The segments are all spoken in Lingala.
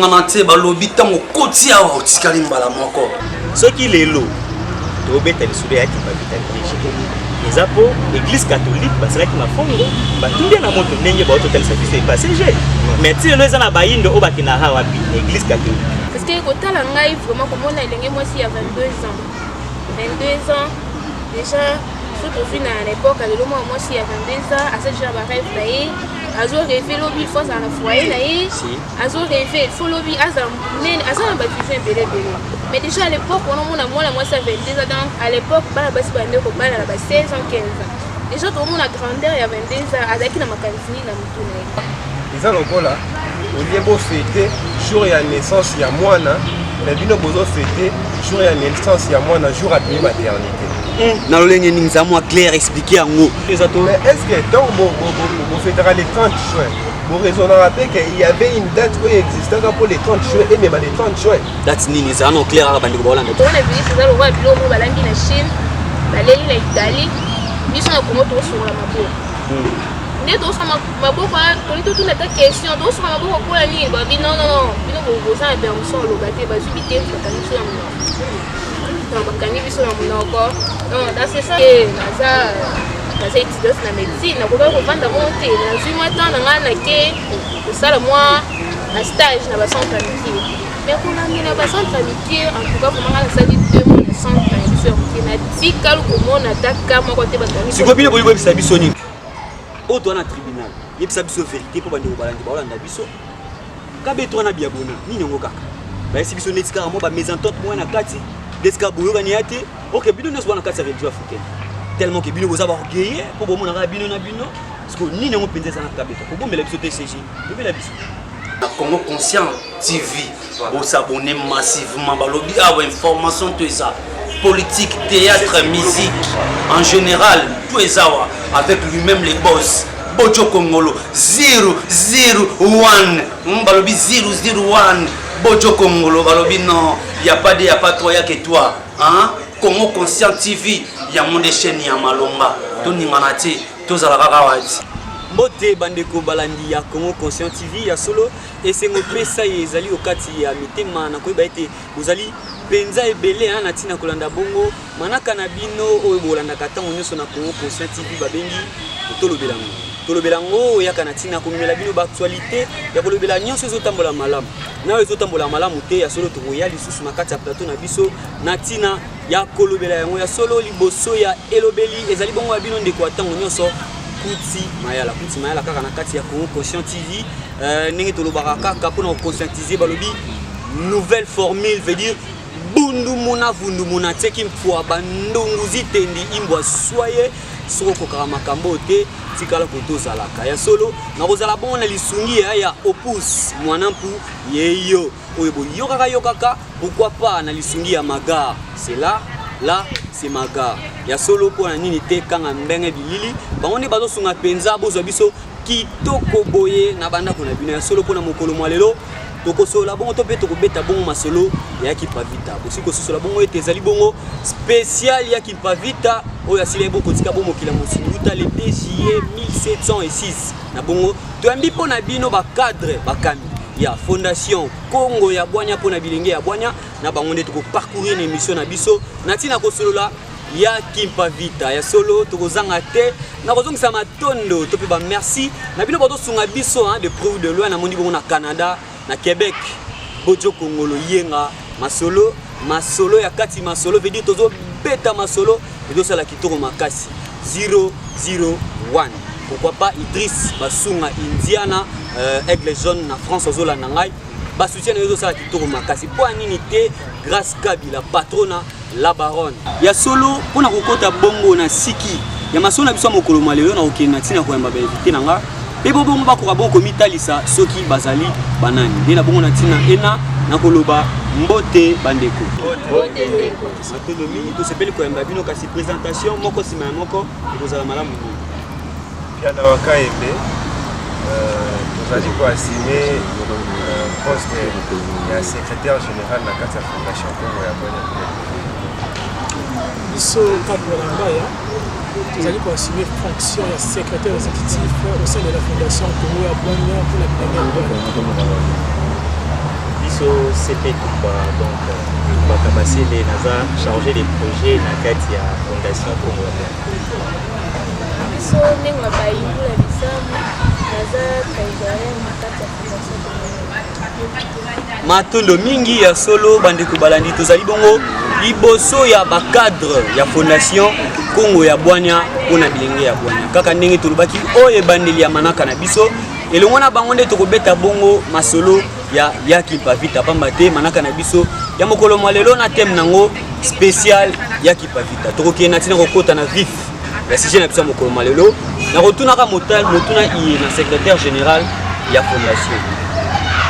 ningana te balobi tango koti awa otikali mbala moko soki lelo tobeta lisusu ya kimpa vitalité eza po église catholique basalaki mafongo batumbia na moto ndenge baototalisa biso epassager mais ti lelo eza na bayindo oyo bakendaka wapi église catholique parce que kotala ngai vraiment komona elenge mwasi ya 22 ans déjà surtout vu na l'époque lelo mwa mwasi ya 22 ans asa déjà barêve na ye azo rêvé lobi fois à la foyer na ye azo rêvé faut lobi asa na bavision ebele mais déjà à l'époque on a mwana mwasi ya 22 ans donc à l'époque bana basi bande ko bana na ba 16 ans 15 ans déjà tout le monde a grandeur ya 22 ans azaki na makanisi na mutu na ye eza lokola olie bo fêter jour ya naissance ya mwana na bino bozo fêter jour ya naissance ya mwana jour après maternité na lolenge ningi za moi clair expliquer yango mais est-ce que tant bon fêtera les 30 juin bon raisonnera pas qu'il y avait une date qui existait pour les 30 juin et même les 30 juin date nini za non clair bandi ko bolanda on a vu ça le roi bilo mo balangi na Chine baleli na Italie biso na Congo to sur la mabo ne to sama maboko to tout na ta question to sur maboko ko la ni ba bi non bino bo ça permission lo gate ba subité bakani sur mo non bakani biso na monoko non dans c'est ça que naza étudiante na médecine na ko vendre monter na suis moi temps na ngana ke ça le moi un stage na ba centre amitié mais pour na ba centre amitié en tout cas vraiment ça dit 2 mois de centre amitié na tikal ko mona taka moko te bakani si ko bino boyi bisa biso ni o to na tribunal yebisa biso vérité po bandi ko balandi ba olanda biso kabe to na biabona nini ngo kaka ba si biso netika mo ba mésentente mo na kati deska boyoka ni ate OK bino neso na kati ya religion africaine tellement que bino boza ba orgueilleux po bo mona bino na bino parce que nini ngo penza sana kabe to bo mela biso TCG bo la biso na Congo Conscient TV bo s'abonner massivement balobi awa information tout ça politique théâtre musique en général tout ça avec lui-même les boss Bojo Kongolo 001 balobi 001 Bojo Kongolo balobi non y a pas toi y a que toi hein Congo Conscient TV ya monde chaîne ya malonga to ningana te to zala kaka wati mbote bandeko balandi ya Congo Conscient TV ya solo esengo pesa ezali okati ya mitema na koyeba ete bozali penza ebele na tina kolanda bongo manaka na bino oyo bolanda katango nyonso na Congo Conscient TV babengi tolobelango ya kana tina komela bino ba actualité ya kolobela nyonso ezotambola malamu na ezotambola malamu te ya solo to ya lisusu na kati ya plateau na biso na tina ya kolobela yango ya solo liboso ya elobeli ezali bongo ya bino ndeko atango nyonso kuti mayala kaka na kati ya Congo Conscient TV ndenge tolobaka kaka mpona conscientiser balobi nouvelle formule veut dire bundu muna vundu muna teki mfua bandungu zitendi imbwa soye soko kokara makambo te tikala kotozalaka ya solo na kozala bongo na lisungi ya opus mwana mpu yeyo oyo boyokaka yokaka pourquoi pas na lisungi ya maga c'est là c'est maga ya solo po na nini te kanga mbenge bilili bango nde bazosunga penza bozwa biso kitoko boye na banda ko na bino ya solo po na mokolo mwa lelo tokosola bongo to pe tokobeta bongo masolo ya Kipavita bosi kosola bongo ete ezali bongo spécial ya Kipavita oyo asili boko tika bongo kila mosibuta le 2 juillet 1706 na bongo toyambi po na bino ba cadre bakami ya fondation Congo ya Bwanya po na bilenge ya Bwanya na bango nde toko parcourir na émission na biso na tina kosolola ya Kipavita ya solo tokozanga te na kozongisa matondo to pe ba merci na bino boto sunga biso de près ou de loin na mondi bongo na Canada na Québec Bojo Kongolo yenga masolo ya kati masolo veut dire tozo beta masolo edo sala kitoko makasi 001 pourquoi pas Idriss Basunga Indiana Aigle Jaune na France ozola na ngai ba soutien edo sala kitoko makasi po anini te grâce Kabila patrona la baronne ya solo pona kokota bongo na siki ya masolo na biso mokolo malelo na okena tina ko yamba bevite na nga pe bongo bakora bongo mitalisa soki bazali banani ndena bongo na tina ena na koloba mbote bandeko autonomie to sepeli ko yamba bino kasi présentation moko sima moko kozala malamu pia na wakaembe tozali ko assigner poste ya secrétaire général na kati ya fondation Congo ya Bwanya biso cadre na ngaya tozali ko assigner fonction ya secrétaire exécutif au sein de la fondation Congo ya Bwanya pour la première fois CP quoi donc bakabasi les naza chargé des projets na kati ya fondation Congo biso ndenge bayimbula bisamu naza trésorier na kati ya fondation matondo mingi ya solo bandeko balandi tozali bongo liboso ya bacadre ya fondation Congo ya Bwania mpona bilenge ya Bwania kaka ndenge tolobaki oyo ebandeli ya manaka na biso elongo na bango nde tokobeta bongo masolo ya Yaki Pavita pamba te manaka na biso ya mokolo mwa lelo na thème nango spécial Yaki Pavita tokokende na tina kokota na vif ya sujet na biso ya mokolo mwa lelo na kotunaka motuna iye na secrétaire général ya fondation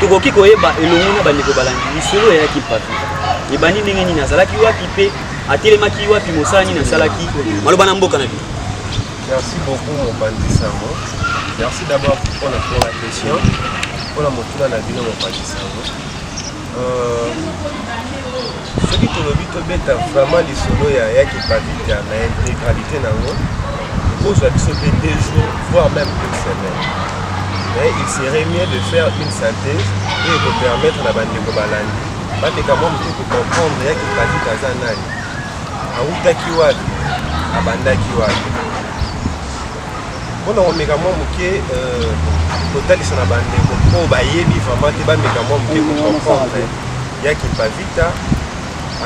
tokoki koyeba elongo na bandeko balandi lisolo ya Yaki Pavita ebandi ndenge nini azalaki wapi mpe atelemaki wapi mosala nini asalaki maloba na mboka na bino. Merci beaucoup mon Bandisango. Merci d'abord pour la question. Pour la motuna na bino mon Bandisango. Ce qui te lobby to beta vraiment lisolo ya Yaki Pavita na intégralité nango. Pose la biso 2 jours voire même une semaine. Mais il serait mieux de faire une synthèse et de permettre na bandeko balandi bandeka mo mtu comprendre Yaki Pavita za nani. Autaki wapi abandaki wapi. Bon on meka mo muke totalisa na bandeko po bayebi vraiment te ba meka mo muke ko comprendre Yaki Pavita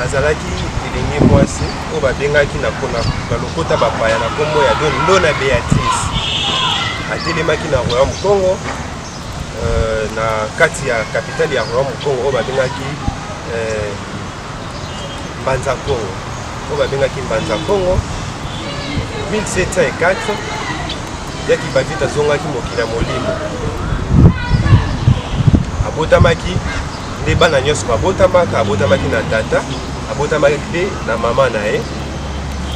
azalaki elenge mwasi o babengaki na kona balokota bapaya na kombo ya don Ndona Béatrice atelemaki na Royaume Congo na kati ya capitale ya Royaume Congo o babengaki Mbanza Congo o babengaki Mbanza Congo 1704 Yaki Pavita zongaki mokili ya molimo abotamaki nde bana nyonso babotamaka abotamaki na tata abotamaki mpe na mama na ye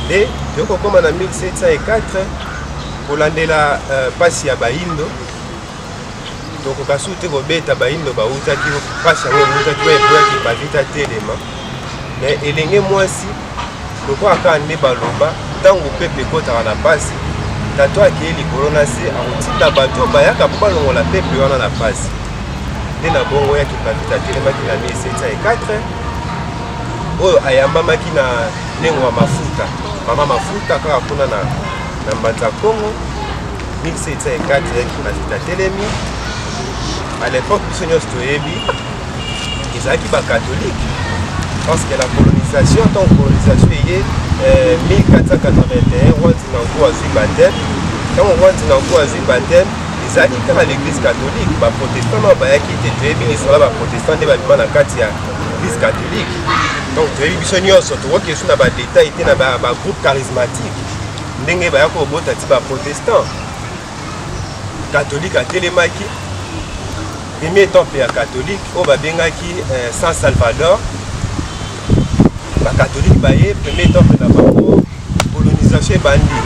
nde tokokoma na 1704 kolandela pasi ya bayindo tokoka su te kobeta bayindo bautaki pasi yango eutaki bayepo Yaki Pavita telema me elenge mwasi lokoaka nde baloba ntango pepe ekotaka na pasi tato akei likolo na se akotinda bato bayaka mpo balongola pepe wana na pasi nde na bongo Yaki Pavita atelemaki na 1704 oyo ayambamaki na ndengo ya mafuta mama mafuta kaka kuna na Mbanza Congo 1704 Yaki Pavita telemi à l'époque biso nyonso toyebi ezalaki bakatholike parce que la colonisation tant colonisation eye 1481 roi Dinango azwi baptême ntango roi Dinango azwi baptême ezalaki kaka l'église catholique baprotestant nao bayaki te toyebi lisolo ya baprotestant nde babima na kati ya église catholique donc toyebi biso nyonso tokoki esu na badetail te na bagroupe charismatique ndenge bayaki kobota ti baprotestant catholique atelemaki premier temple ya catholique oyo babengaki San Salvador bacatholique baye premier temple na bango colonisation ebandi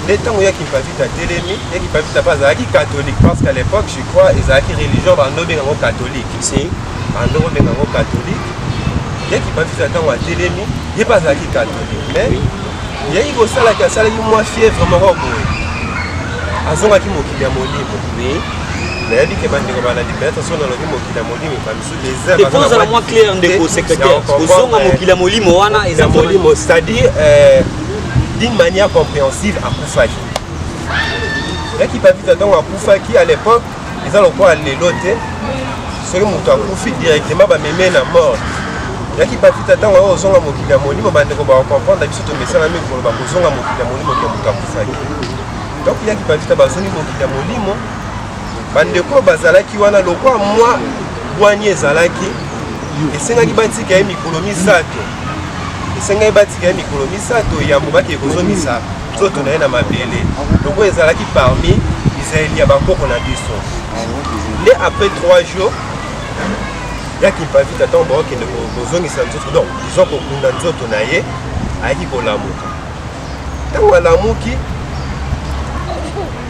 nde ntango Yaki Pavita telemi Yaki Pavita mpe azalaki catholique parce qu'à l'époque je crois ezalaki religion bando obengango catholique bando obengango catholique Yaki Pavita ntango atelemi ye mpe azalaki catholique mais yaki kosalaki asalaki mwa fièvre moko boye azongaki mokili ya molimo nayebi ke bandeko balandi peut-être so nalobi mokili ya molimo bamisu te mpo ozala mwa clair ndeko secrétaire kozonga mokili ya molimo wana eza molimo c'est-à-dire d'une manière compréhensive akufaki Yaki Pavita ntango akufaki à l'époque eza lokola lelo te soki moto akufi directement bameme na mort Yaki Pavita ntango oyo ozonga mokili ya molimo bandeko bakokomprendre biso tomesana mingi koloba kozonga mokili ya molimo ke moto akufaki donc Yaki Pavita bazongi mokili ya molimo bandeko bazalaki wana lokwa mwa bwani ezalaki esengaki batika ye mikolo misato esengaki batika ye mikolo misato yambo bakee kozongisa nzoto na ye na mabele lokwa ezalaki parmi israeli ya bakoko na biso nde après 3 jours Yaki Pavita ntango bakokende kozongisa nzoto donc disons kokunda nzoto na ye ayaki kolamuka ntango alamuki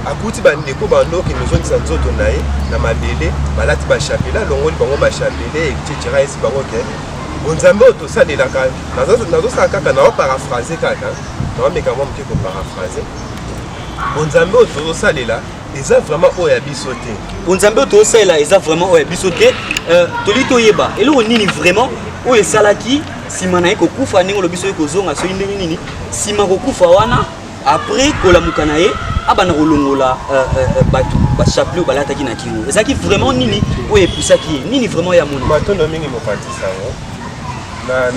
akuti bandeko bando okende ozongisa nzoto na ye na mabele balati bachapele alongoli bango bachapele ececera esi bango ke bonzambe oyo tosalelaka nazosala kaka naoparaphrase kaka naomeka mwa moke koparaphrase bonzambe oyo tozosalela eza vraiment oyo ya biso te onzambe oyo tosala eza vraiment oyo ya biso te toli toyeba eloko nini vraiment oyo esalaki nsima na ye kokufa ndenge olobi so ye kozonga soki ndenge nini nsima kokufa wana après kolamuka na ye abanda kolongola bato bachapelet oyo balataki na kingo ezalaki vraiment nini oyo epusaki ye nini vraiment ya moni matondo mingi mopatisa yango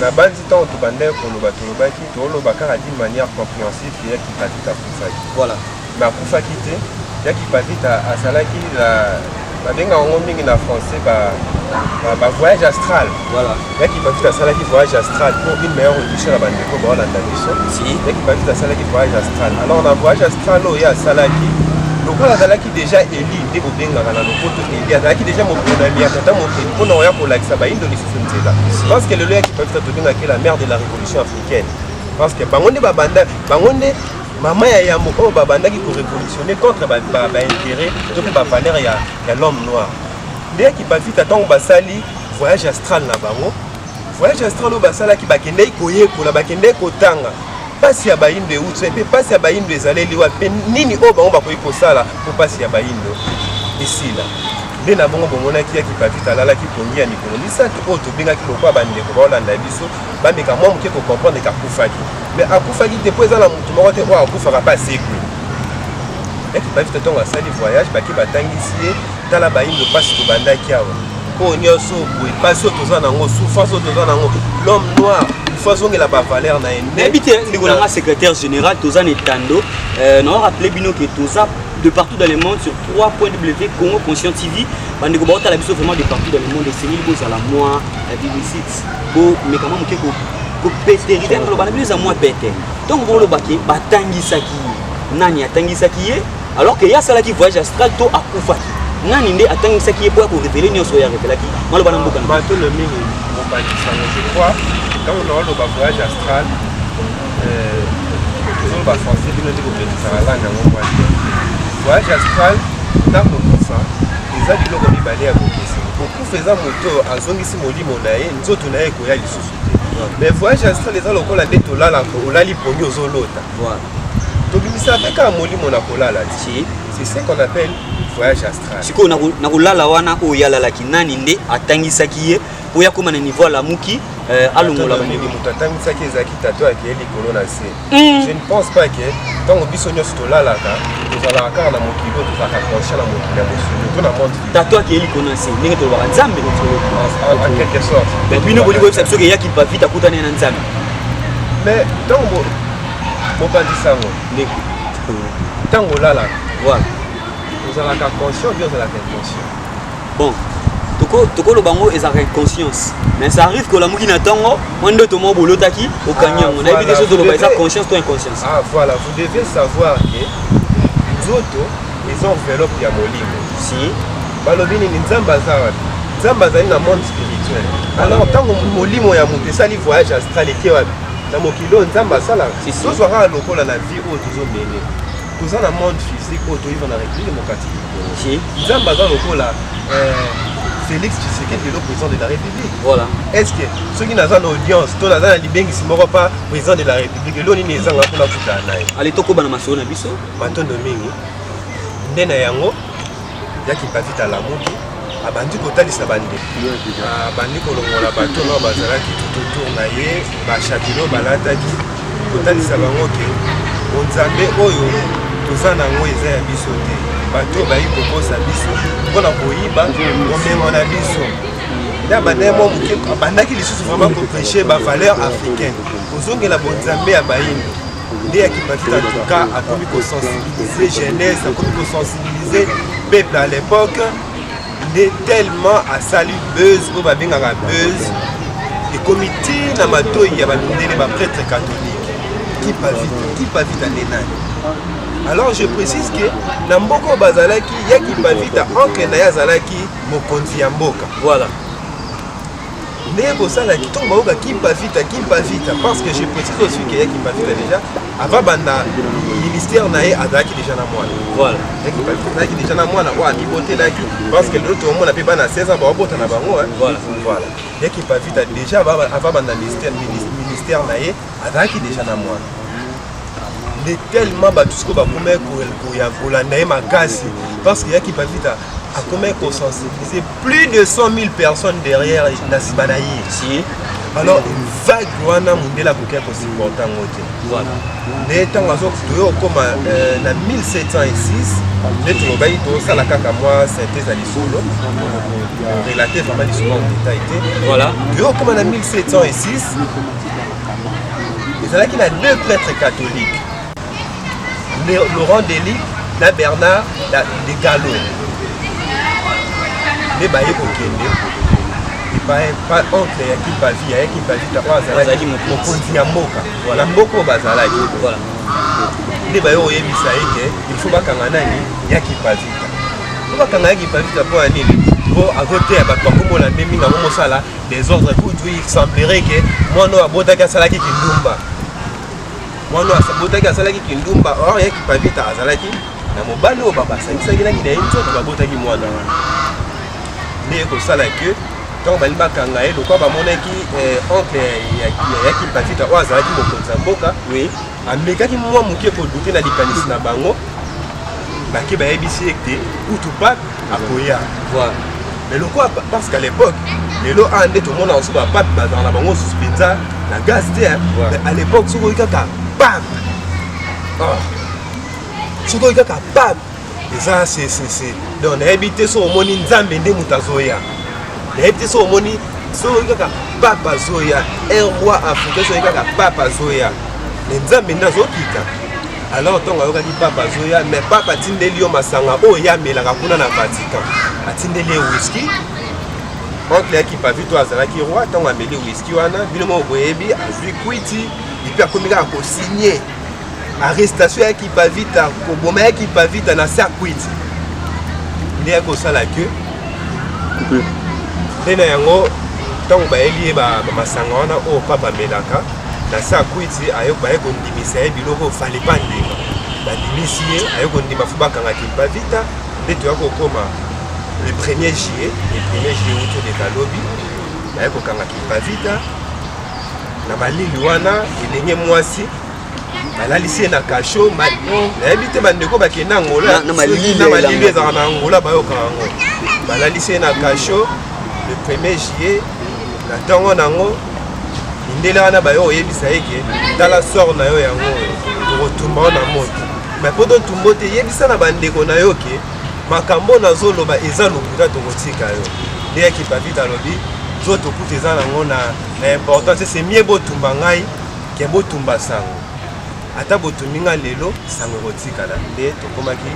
na bandi ntango tobandaki koloba tolobaki toloba kaka d'une manière compréhensive ke yaki patita akufaki voilà mais akufaki te yaki patita asalaki babengaka yango mingi na français voyage astral voilà yaki patita asalaki voyage astral pour une meilleure audition na bandeko baolanda biso yaki patita asalaki voyage astral alors na voyage astral oyo ye asalaki lokola azalaki déjà eli nde bobengaka na lopoto eli azalaki déjà mokonami ya tata mokeli mpona oya kolakisa bayindo lisusu nzela parce que lelo yaki patita tobengaki la mère de la révolution africaine parce que bango nde babanda bango nde mama ya yambo oyo babandaki korévolutionner contre baintérêt to mpe bavaleur ya l'homme noir nde yaki bavita ntango basali voyage astral na bango voyage astral oyo basalaki bakendeki koyekola bakendeki kotanga pasi ya bayindo euti mpe pasi ya bayindo ezaleli wa mpe nini oyo bango bakoki kosala mpo pasi ya bayindo esila nde na bongo bomonaki yaki bavita alalaki pongi ya mikolo misato oyo tobengaki lokwa bandeko baolanda biso bameka mwa moke kokomprendre ke akufaki mais akufaki te mpo eza na motu moko te oyo akufaka mpe asekwe yaki bavita ntongo asali voyage baki batangisi ye tala bayindo mpasi tobandaki awa oyo nyonso boye mpasi oyo toza nango souffrance oyo toza nango l'homme noir ifo azongela bavaleur na ye nayebi te ndeko nanga secrétaire général toza na etando nao rappele bino ke toza de partout dans le monde sur 3.w Congo Conscient TV bandeko baotala biso vraiment de partout dans le monde esengeli bozala mwa bibisite bomekama moke kopeterite koloba na bino eza mwa pete ntongo bolobaki batangisaki nani atangisaki ye alors ke ye asalaki voyage astral to akufaki nani nde atangisaki ye mpo ya korevele nyonso oyo arevelaki maloba na mboka matondo mingi mopanisango je crois ntango naoloba voyage astral tozoloba français bino nde kopekisaka langue yango mwa te voyage astral ntango kokufa eza biloko mibale ya kokesa kokufa eza moto azongisi molimo na ye nzoto na ye ekoya lisusu te mais voyage astral eza lokola nde tolalaka olali pongi ozolota tobimisa mpe kaka molimo na kolala ti c'est ce qu'on appelle voyage astral sikoyo na kolala wana oyo yalalaki nani nde atangisaki ye po ya koma na niveau alamuki alongola mingi moto atangisaki ezalaki tato akeye likolo na se je ne pense pas ke ntango biso nyonso tolalaka tozalaka kaka na mokili oyo tozalaka conscient na mokili ya mosuni to na monde tato akeye likolo na se ndenge tolobaka nzambe en quelque sorte bino boli koyebisa biso ke eyaki bavite akutani ye na nzambe mais ntango mopandisango ntango olalaka voilà ozalaka conscient bien ozalaka inconscient bon tokoloba ngo ezalaka conscience mais ça arrive kolamuki na ntongo mwa ndoto moko bolotaki okangi yango nayebi te so toloba eza conscience to inconscience voilà vous devez savoir ke nzoto eza enveloppe ya molimo si balobi nini nzambe aza wapi nzambe azali na monde spirituel alors ntango molimo ya moto esali voyage astral eke wapi na mokili oyo nzambe asalaka tozwaka lokola na vie oyo tozomene toza na monde physique oyo toyiva na république démocratique nzambe aza lokola Félix Tshisekedi le président de la République. Voilà. Est-ce que ceux qui n'ont pas d'audience, tous les libéng ici ne pas président de la République, l'on n'est pas pour la foutre à naï. Allez toko bana masona biso. Maintenant domingo. Ndena yango yaki pavite à la moto. Abandi kotali sa bande. Abandi kolongola bato na bazalaki tout na ye ba chapilo balataki kotali sa bango ke onzambe oyo tozana ngo eza ya biso te. Bato bayi kokosa biso mpona koyiba bomengo na biso nde abandemo moke abandaki lisusu vraiment koprêche bavaleur africaine kozongela bonzambe ya bayindo nde yaki pavite en tout cas akomi kosensibiliser jeunesse akomi kosensibiliser peuple à l'époque nde tellement asali buzz oyo babengaka buzz ekomi ti na matoi ya bamindele baprêtre catholique ki pavite nde nani. Alors je précise que na mboko bazalaki yaki pavita oncle na yazalaki mokonzi ya mboka. Voilà. Mais kosala ki tomba oka ki pavita parce que je précise aussi que yaki pavita déjà avant banda ministère na ye azalaki déjà na mwana. Voilà. Yaki pavita azalaki déjà na mwana wa bibote laki parce que l'autre monde a pe bana 16 ans ba bota na bango hein. Voilà. Voilà. Yaki pavita déjà avant banda ministère na ye azalaki déjà na mwana. il est tellement battu ce qu'on va commettre pour la naïma makasi parce qu'il y a qui pas vite à commettre qu'on sensibiliser plus de 100 000 personnes derrière Nasibanaï. Si. Alors une vague wana mundela kokia ko supporter ngote. Voilà. Les temps azo comme na 1706, les trobayi to sala kaka moi synthèse à l'isolo. Relater vraiment l'histoire en détail. Voilà. Yo comme en 1706, ils allaient qu'il a deux prêtres catholiques. Laurent Dely, na Bernard de Gallo. Les baillés kokende. Pas oncle ya kipavi ya kipavi ta azalaki mokonzi ya mboka voilà mboko bazalaki voilà nde bayo oyebisa eke il faut bakanga nani ya kipavi po bakanga ya kipavi ta po anini po azoteya bato bakomola nde mingi yango mosala des ordres kutu il semblerait ke mwana abotaki asalaki kindumba mwana abotaki asalaki kindumba or ya kipavi ta azalaki na mobali oyo babasangisaki naki na ye nzoto babotaki mwana wana nde ekosala ke donc bali bakanga ye lokwa bamonaki oncle ya kimpavita oyo azalaki mokonzi ya mboka amekaki mwa moke kodute na likanisi na bango bake bayebisi ete utu pape akoya mais lokwa parce qu'à l'époque lelo a nde tomona oso bapape bazala na bango suspensa na gaz te mais à l'époque soki oyi kaka pape soki oyi kaka pape eza donc nayebi te so omoni nzambe nde moto azoya nayebi so omoni so kaka papa zoya un roi africain so kaka papa zoya le nzambe ndazokita alors ntongo ayokaki papa zoya mais papa atindeli yo masanga oyo yamelaka kuna na Vatican atindeli ye whisky oncle ya kipavi to azalaki roi ntongo ameli whisky wana bino moko boyebi azwi kwiti epuis akomi kaka kosigne arrestation ya kipavita koboma ya kipavita na se akwiti nde akosala ke tena yango ntango bayeli ye bamasanga wana oyo pa bamelaka na se akwiti baye kondimisa ye biloko oyo fale bandima bandimisi ye aye kondima fo bakanga kipavita nde toya kokoma le 1er juillet uto de kalobi baye kokanga kipavita na malili wana elenge mwasi balalisi ye na kasho nayebi te bandeko bakende angola na malili ezaka na angola bayokaka yango balalisi ye na kasho le 1er juillet na ntongo nango mindele wana bayo oyebisa eke tala sor na yo yango tokotumba o na moto mais mpo totumba te yebisa na bandeko na yo ke makambo nazoloba eza lokuta tokotika yo nde ya kipavita alobi nzoto kuta eza nango na importance c'est mieux botumba ngai ke botumba sango ata botumbi nga lelo sango ekotikala nde tokomaki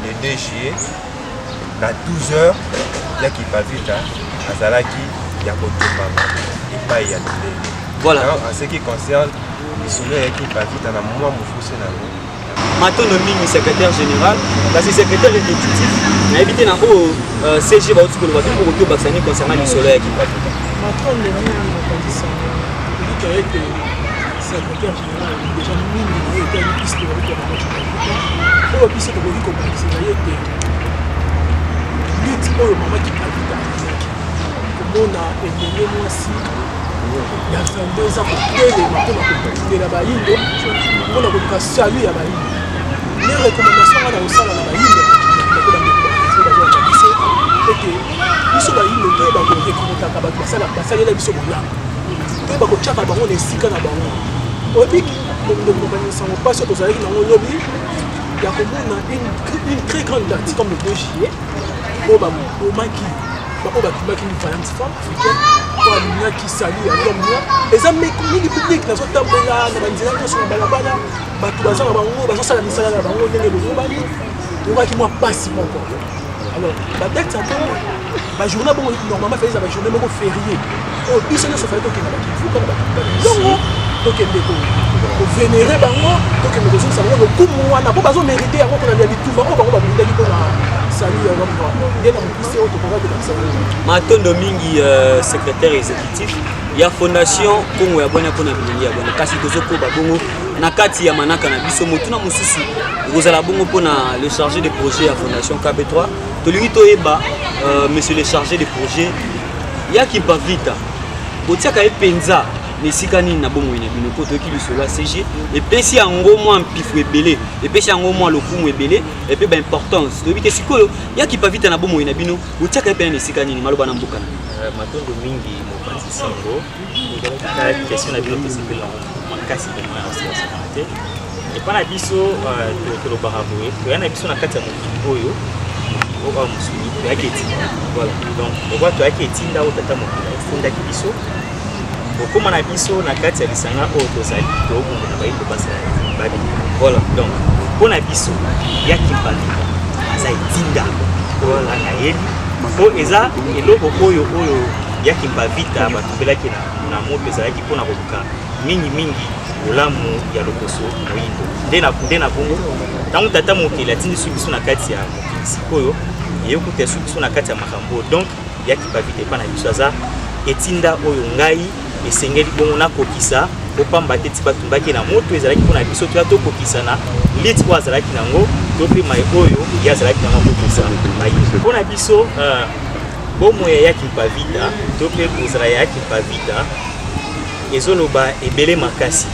le 2 juillet na 12h ya kipavita azalaki ya kotumbama epai ya lolele voilà en ce qui concerne lisolo ya kipavita na mwa mofusi nango Matondo mingi secrétaire général kasi secrétaire exécutif nayebi te na oyo CG bauti koloba te moko tobakisani concernant lisolo ya kipavita Matondo nanga nakondisa elika ete secrétaire général déjà mingi na ye etali piste baliki ya bango kipavita oyo biso tokoki kobakisa na ye te lutte oyo mama kipavita azalaki komona elenge mwasi ya zando eza kotelema mpona kokundela bayindo mpona koluka salu ya bayindo ne recommandation wana kosala na bayindo biso ete biso bayindo te bakorekomotaka bato basalela biso molanga te bakotyaka bango na esika na bango oyebi sango mpasi oyo tozalaki nango lobi ya komona une très grande date comme le 2 juillet oyo bamaki oyo bakimaki une vaillante femme africaine oyo aliniaki sali ya lhomme noir eza mingi publike nazotambola na banzela nyonso na balabala bato baza na bango bazosala misala na bango ndenge lolobani tokaki mwa mpasi moko alors badate ya bongo bajournée bongo normalement fai eza bajournée moko férie oyo biso nyonso fai tokende bakivuka na batongo tokende kovénére bango tokende kozongisa bango lokumu wana mpo bazomérite yango mpona lia bituva oyo bango babundaki mpona sali ya lhomme noir nde na mokuse oyo tokoka kolakisa Matondo mingi secrétaire exécutif ya fondation Kongo ya bwana mpona bilenge ya bwana kasi tozokoba bongo na kati ya manaka na biso motuna mosusu ekozala bongo mpona le chargé de projet ya fondation KB3 tolingi toyeba monsieur le chargé de projet ya kipavita botiaka ye mpenza nesika nini na bomo ina bino po toki lisolo CG et puis si yango moi mpifu ebele et puis si yango moi lokumu ebele et puis ba importance to bike sikoyo yaki pa vite na bomo ina bino utiaka pe nesika nini maloba na mboka na matondo mingi mopanzi sango la question na bino possible makasi de ma responsabilité et pas na biso to lo baraboé to yana biso na kati ya mokili oyo oba musuni to yaketi voilà donc oba to yaketi ndawo tata mokili funda kibiso okoma na biso na kati ya lisanga oyo tozali tobunga na bayindo basa babi voilà donc pona biso yakimpali aza etinda voilà na yeli po eza eloko oyo yakimpa vita batubelaki na moto ezalaki mpona koluka mingi olamu ya lokoso moyindo nde na bongo ntango tata mokili atindi su biso na kati ya mokili sikoyo eyokuta su biso na kati ya makambo donc yakimpa vita epa na biso aza etinda oyo ngai esengeli bongo nakokisa opamba te ti batumbaki na moto ezalaki mpona biso toya tokokisana liti oyo azalaki nango to mpe mai oyo ye azalaki nango kokisa mai mpona biso bomo ya yakimpa vita to mpe kozala ya yakimpa vita ezoloba ebele makasi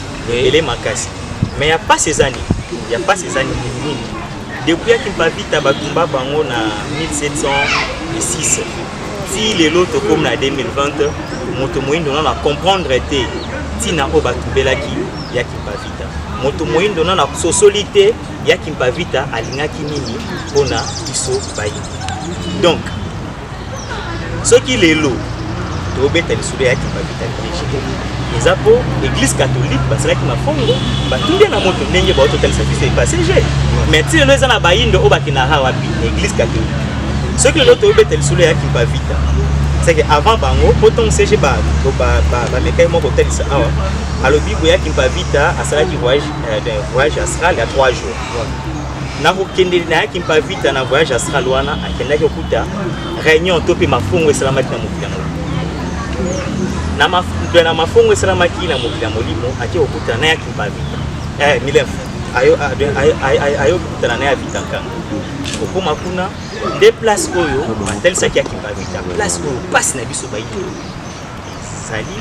mais ya pasi ezani nini depuis yakimpa vita batumba bango na 1706 ti lelo tokomi na 2020 moto moyindo nana comprendre te tina oyo batumbelaki yakimpa vita moto moyindo nana sosoli te yakimpa vita alingaki nini mpona biso bayini donc soki lelo tobeta lisolo yakimpa vita liege eza po église catholique basalaki mafongo batundia na moto ndenge baototalisa biso epasege mais ti lelo eza na bayindo oyo bakendaka wapi église catholique soki lelo tobeta lisolo yakimpa vita c'est que avant bango potom CG ba mekai moko kotalisa awa alobi ko yakimpa vita asalaki voyage astral ya 3 jours na kokende na yakimpa vita na voyage astral wana akendaki okuta réunion to pe mafongo esalamaki na mokili na mafongo esalamaki na mokili molimo ake okuta na yakimpa vita milef ayo okuta na ya vita nkanga okoma kuna nde place oyo batalisaki yakimpa vita place oyo pasi na biso bayi ezali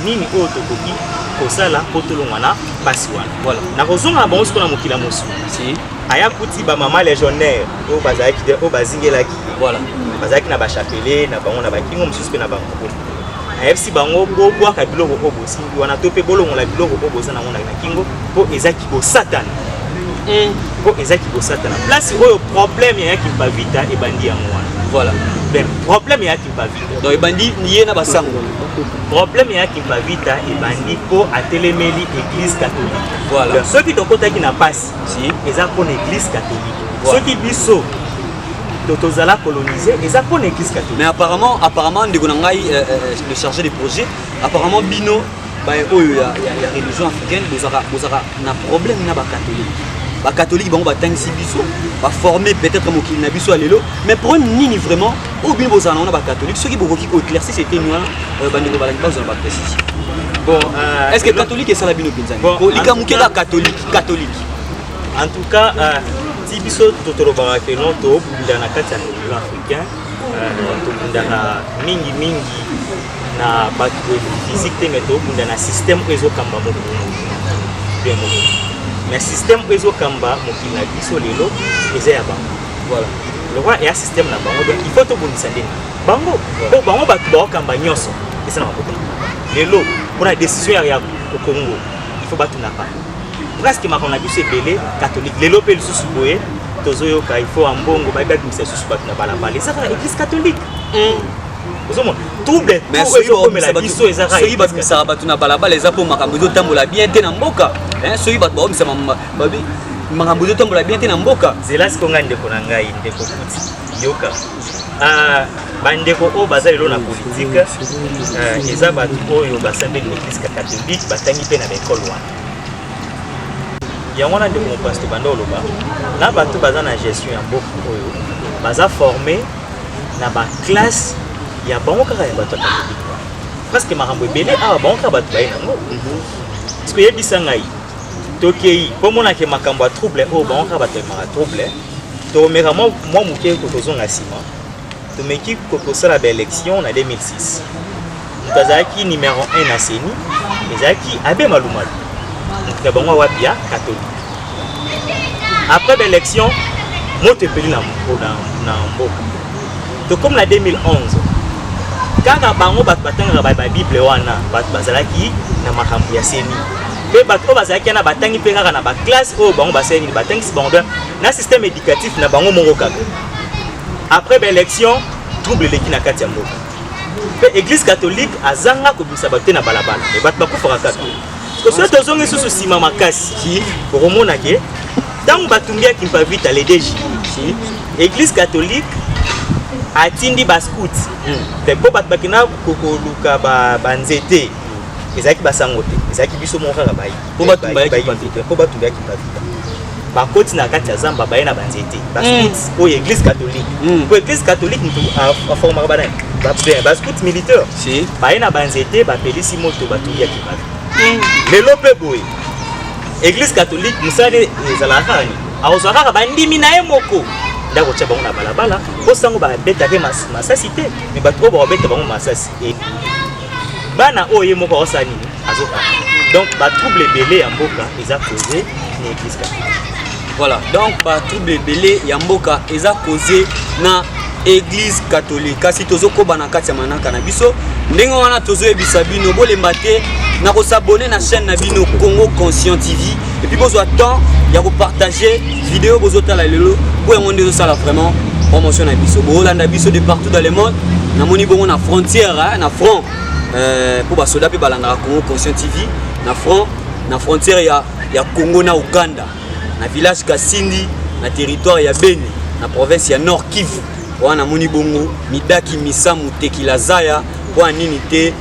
nini oyo tokoki kosala po tolongwa na pasi wana voilà nakozonga na bango sikoyo na mokili mosu aya kuti bamama légionnaire oyo bazingelaki voilà bazalaki na bachapele na bango na bakingo mosusu mpe na bango ayebisi bango bobwaka biloko oyo bosimbi wana to mpe bolongola biloko oyo boza nango na kingo mpo ezaki bosatana po ezaki bosatana place oyo problème ya yakimpa vita ebandi yango wana voilà ben problème ya yakimpa vita donc ebandi ye na basango problème ya yakimpa vita ebandi po atelemeli église catholique voilà soki tokotaki na pasi eza mpona église catholique soki biso tozala colonisé eza mpona église catholique mais apparemment ndeko na ngai le chargé de projet apparemment bino oyo ya religion africaine bozaka na problème na bacatholique bango batangisi biso baformer peut-être mokili na biso ya lelo mais problème nini vraiment oyo bino bozala nango na bacatholique soki bokoki koéclairci c'était wana bandeko balangi bazala baprécision bon est-ce que catholique esala bino mpenzani likamukela catholique en tout cas ti biso totolobaka ke non tobunda na kati ya religion africain tobundaka mingi na bato physique te mais tobunda na système oyo ezokamba mokili mais système oyo ezokamba mokili na biso lelo eza ya bango voilà lokwa eya système na bango donc il faut tobundisa ndenge bango po bango bato baokamba nyonso eza na makoto lelo mpona décision ya Congo il faut batundaka presque makambo na biso ebele catholique lelo mpe lisusu boye tozoyoka il faut ambongo babimisa lisusu bato na balabala ezaka na église catholique ozomona trouble soki babimisaka bato na balabala eza mpo makambo ezotambola bien te na mboka soki bato babimisa makambo ezotambola bien te na mboka zela siko ngai ndeko na ngai ndeko kuti yoka bandeko oyo baza lelo na politike eza bato oyo basambeli na église catholique batangi mpe na baekole wana yango wana ndeko mopasto banda oloba na bato baza na gestion ya mboka oyo baza forme na baklasse ya bango kaka ya bato ya catholique presque makambo ebele awa bango kaka bato baye nango parceke yebisa ngai tokei mpo monake makambo ya trouble oyo bango kaka bato emaka trouble tokomeka mwa moke tozonga nsima tomeki kosala baélection na 2006 Tazaki numéro 1 na CENI, ezaki Abbé Malumalu. Donc bango wapia catholique. Après l'élection, moto peli na mboka. Donc comme la 2011, quand bango batanga ba Bible wana, bazalaki na makambo ya CENI. Pe bato bazalaki na batangi pe kaka na ba classe o bango baseni batangi si bango na système éducatif na bango mongo kaka. Après l'élection, trouble leki na kati ya mboka. Pe église catholique azanga ko bisa bato na balabala. E bato bakufaka kaka. Parce que soit ozongi susu sima makasi ki romona ke tant batumia ki mpa vite les DG si église catholique atindi bascout. Pe po bato bakina kokoluka ba nzete. Ezaki basangote. Ezaki biso monka ka bayi. Po batumba ki mpa vite. Po batumia ki mpa vite. Bakoti na kati ya zamba baye na banzete bascout o église catholique po église catholique nto a forma bana bascout militaire si baye na banzete bapelisi moto batuya ki bavi lelo pe boye église catholique musale ezalaka ni awozaka bandimi na ye moko ndako tya bango na balabala po sango babetake masasi te me bato oyo babeta bango masasi bana oyo ye moko aosani azoka donc batrouble ebele ya mboka eza causé na église catholique. Voilà, donc par trouble belé yamboka eza causé na église catholique. Kasi tozo ko banakati ya manaka na biso ndenge wana tozo ebisa bino bolemba te na ko s'abonner na chaîne na bino Congo Conscient TV et puis bozo temps ya ko partager vidéo bozo tala lelo pour yonde zo sala vraiment promotion na biso bolanda biso de partout dans le monde na moni bongo na frontière na front pour ba soda pe balanda Congo Conscient TV na front na frontière ya Congo na Uganda. Na village Kasindi, na territoire ya Beni, na province ya Nord Kivu. Wana moni bongo midaki misamu tekila zaya kwa nini te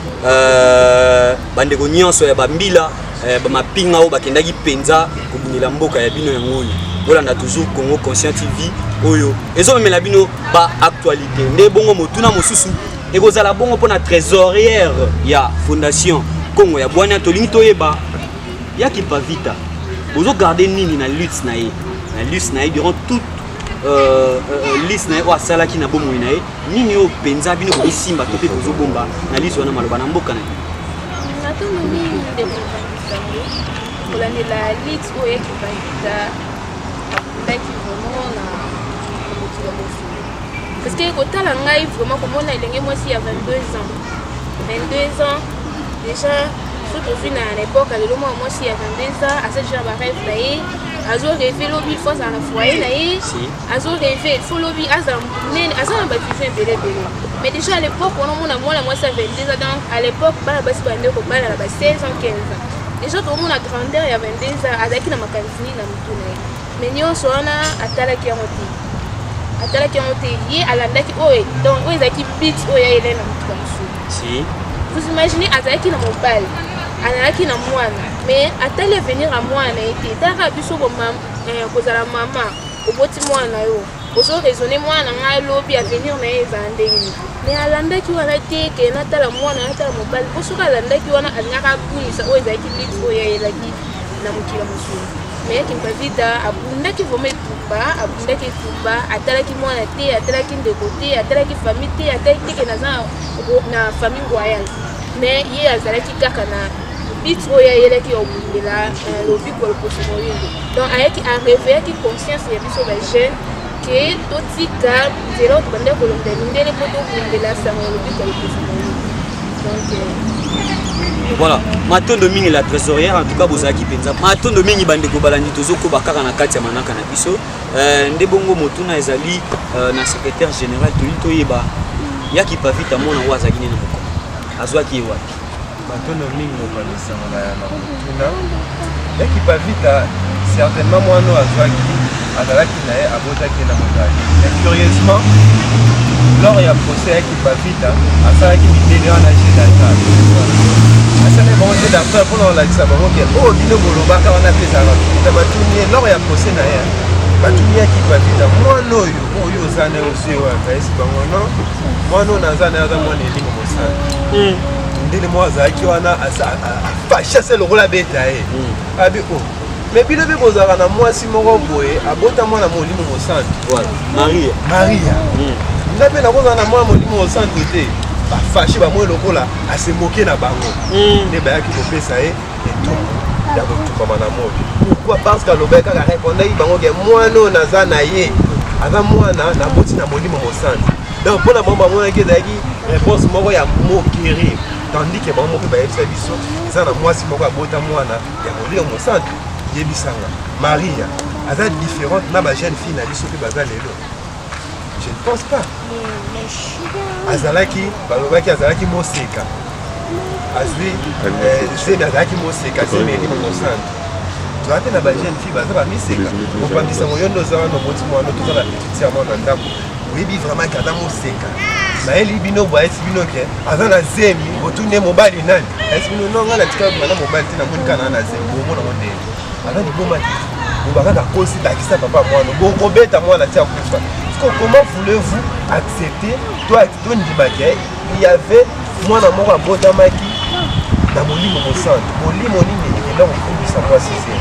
bandeko nyonso ya bambila bamapinga o bakendaki penza kobunela mboka ya bino ya ngoni. Bolanda toujours Congo Conscient TV oyo ezomemela bino ba actualité. Nde bongo motuna mosusu ekozala bongo pona trésorière ya fondation Congo ya Bwana tolingi toyeba yaki pa vita. Vous regardez nini na lutte na ye durant toute liste na ye o asala ki na bomo na ye nini o penza bino ko simba to pe ko bomba na liste wana maloba na mboka na ye na to moni de ko la lutte o yeki bandita ndaki vraiment na motivo mosu parce que ko tala ngai vraiment ko mona elenge mwasi ya 22 ans déjà surtout à l'époque, à l'époque, moi aussi, il y a 22 ans, à cette genre de rêve, à zo rêver lobby, il faut dans le foyer, à zo rêver, il faut lobby, à ça, on va vivre un bébé. Mais déjà à l'époque, on a moi ça 22 ans, donc à l'époque, bah, c'est pas un peu comme là, 16 ans, 15 ans. Déjà, tout le monde a grandeur, il y a 22 ans, à qui n'a pas fini, n'a pas tourné. Mais nous, on a à la qui a monté. À la qui a monté, il y a la date, oh, donc, où est-ce qu'il bite, où est-ce qu'il est comme ça. Vous imaginez, à qui n'a pas balle. Anaki na mwana mais atali venir à mwana ete tara biso ko kozala mama oboti mwana yo ozo raisonner mwana nga lobi à venir na ezandeni mais alandaki wana te ke na tala mwana na tala mobali bosuka alandaki wana alingaka kunisa o ezaki litre oyo elaki na mokila mosusu mais kimpa vita abundaki vome abundaki tuba atalaki mwana te atalaki ndeko te atalaki famille te atalaki te ke na famille royale mais ye azalaki kaka na bit oya yeleki obundela lobi ko position yendo donc ayaki a réveiller qui conscience ya biso ba jeune que totika zero to bande ko londe ndele ko to bundela sa lobi ko position donc voilà matondo mingi la trésorière en tout cas bozaki penza matondo mingi bande ko balandi tozoko bakaka na kati ya manaka na biso nde bongo motuna ezali na secrétaire général to yeba yaki pa vita mona wazaki nini moko azwaki wapi matondo mingi mokanisanga na motuna yaki pa vita certainement mwana azwaki azalaki na ye abotaki na motali mais curieusement lors ya procès yaki pa vita asalaki midele wana jeu d'altar asala bango jeu d'altar mpona kolakisa bango ke oyo bino bolobaka wana pesaka vita batuni lors ya procès na ye batuni yaki pa vita mwana oyo oza na ye osi ayesi bango non mwana oyo naza na ye aza mwana elingo mosala ndele mo azalaki wana afashase lokola beta ye abi o mais bino mpe bozalaka na mwasi moko boye abota mwana molimo mosantu maria nga mpe nakozala na mwana molimo mosantu te bafashe bamoi lokola asemoke na bango nde bayaki kopesa ye etumbu ya kotukama na moto. Pourquoi? Parce que alobaki kaka répondaki bango ke mwana oyo naza na ye aza mwana naboti na molimo mosantu. Donc mpona bango bamonaki ezalaki réponse moko ya moquerie, tandis ke bango moko bayebisa biso eza na mwasi moko abota mwana ya molimo mosantu. Yebisanga Maria aza différente na bajeune fille na biso mpe baza lelo. Je ne pense pas. Azalaki balobaki azalaki moseka azwi zemi azalaki moseka zemi elimo mosantu. Toza te na bajeune fille baza bamiseka kopandisa moyo ndo oza wana omoti mwana toza na petiti ya mwana ndako oyebi vraiment ke aza moseka nayeli bino boye esi bino ke aza na zemi botuni ye mobali nani esi bino no nga na tika na mobali te namoni kaka na zemi bomona ngo ndenge aza liboma te bobakaka kosi bakisa papa mwana bokobeta mwana ti akufa. Comment voulez-vous accepter toi ndimaki il y avait mwana moko abotamaki na molimo mosantu molimo nini ekenda kokumbisa mwasi se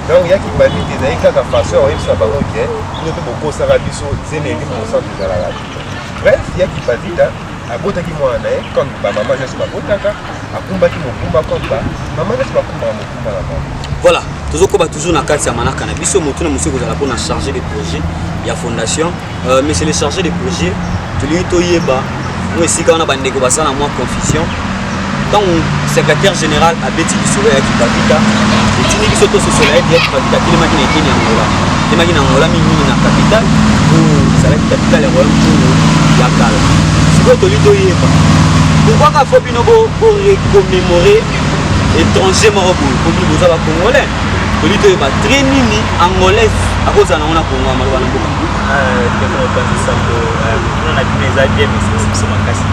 donc yaki babi te ezali kaka façon ya koyebisa bango ke bino mpe bokosaka biso zemi elimo mosantu ezalaka te. Bref yaki bavita abotaki mwana na ye comme bamama nyonso babotaka akumbaki mokumba comme bamama nyonso bakumbaka mokumba na bango. Voilà, toujours na kati ya manaka na biso motu na monsieur kozala pona charger des projets ya fondation mais c'est le chargé des projets tuli toyeba mo esika wana bandeko basala mwa confusion tant secrétaire général abeti biso ya kipavita etini biso to socialite ya kipavita kilemaki na Kenya Angola kilemaki na Angola mingi na capitale ou ça va être capitale ya royaume ya kala siko toli toyeba pourquoi ka faut bino bo commémorer étranger moko boye boza ba congolais toli toyeba très nini angolaise akoza na ona kongo maloba na mboka on a dit mes amis mais c'est makasi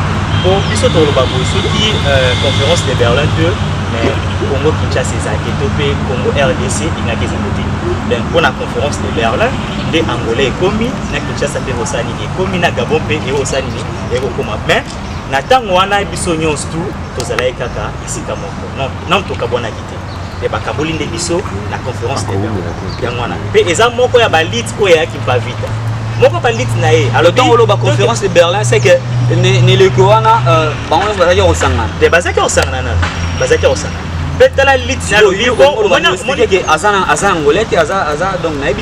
bon biso toloba boye soki conférence de Berlin 2 mais Congo Kinshasa ezalaki to mpe Congo RDC ingaki ezango te donc mpona conférence de Berlin nde Angola ekomi na Kinshasa mpe osala nini ekomi na Gabon mpe osala nini ekokoma mais na ntango wana biso nyonso tu tozalaki kaka esika moko non tokabwanaki te et bakaboli nde biso na conférence de Berlin yango wana mpe eza moko ya balite oyo eyaki mpavita moko balite na ye alors tant oloba conférence de Berlin c'est que neleko wana bango nyonso bazalaki kosangana te bazalaki kosangana nano bazalaki kosangana mpe tala lite nalobi omonike aza angolais te aza donc nayebi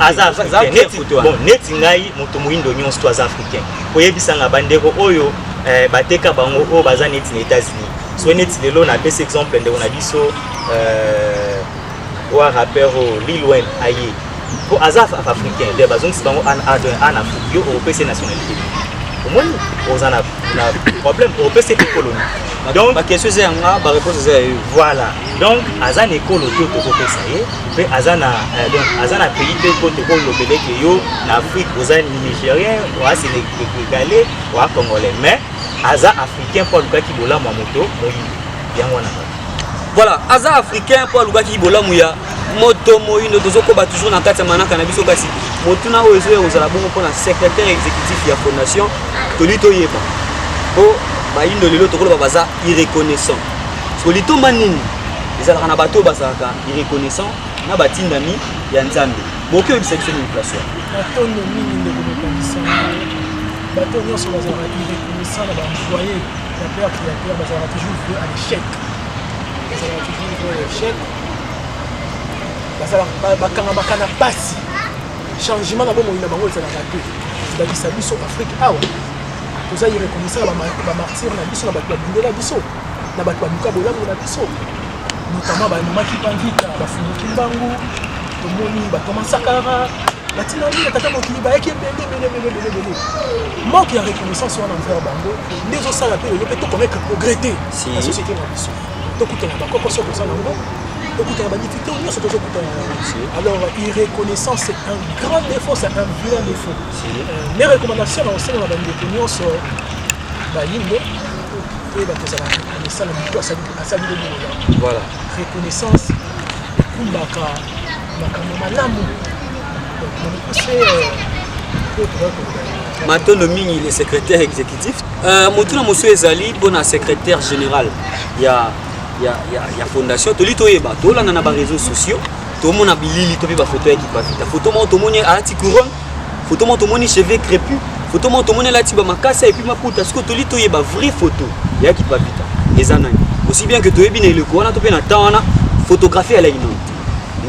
bon neti ngai moto moyindo nyonso to aza africain koyebisanga bandeko oyo bateka bango oyo baza neti na États-Unis so neti lelo napesa exemple ndeko na biso oya rappeur Lil Wayne aye po aza africain nde bazongisi bango en Afrique yo opesa nationalité omoni oza na problème opesa te colonie donc bakestion eza yanga baréponse eza yayo voilà donc aza na ekolo te tokopesa ye mpe aza na pays te po tokolobeleke yo na Afrique oza nigérien oa sénégalais oa congolais mais aza africain po alukaki bolamu ya moto moyindo yango wana voilà aza africain po alukaki bolamu ya moto moyindo tozokoba toujours na kati ya manaka na biso kasi motuna oyo ezoya kozala bongo mpona secrétaire exécutif ya fondation toli toyeba po bayindo lelo tokoloba baza irreconnaissant solitomba nini ezalaka na bato oyo bazalaka irreconnaissant na batindami ya nzambe boki oyebisa biso inflation batono mingi ndeko mokanisa bato nyonso bazalaka irreconnaissant na baemployé ya père créateur bazalaka toujours vue à l'échec bazalaka toujours vue à l'échec bakanga na pasi changement na bomoi na bango ezalaka te bakisa biso Afrique awa toza irreconnaissant na bamartyre na biso na bato babundela biso na bato baluka bolamu na biso notamment bamemaki pangika bafungoki mbangu tomoni batoma sakara batina mingi tata mokili bayaki ebele manque ya reconnaissance wana envers bango nde ezosala mpe lelo mpe tokomettre progrès te na société na biso tokutana bakoko so toza nango tokutana badifficulté nyonso tozokutana alors irreconnaissance c'est un grand défaut c'est un vilain défaut mes recommandations na osenga na bandeko nyonso bayindo oyo bakozala reconnaissant na moto asali lobolola voilà reconnaissance ekumbaka makambo malamu matondo mingi le secrétaire exécutif motuna mosu ezali mpona secrétaire général ya fondation toli toyeba tolanda na baréseaux sociaux tomona bilili to mpe bafoto ya kipavita foto moko tomoni alati couronne foto moko tomoni cheveux crépus photo mo tomone la tiba makasa et puis maputa ce que toli toyeba vraie photo ya ki pavita ezanani aussi bien que toyebi na eleko wana to pe na tana photographie à la inonde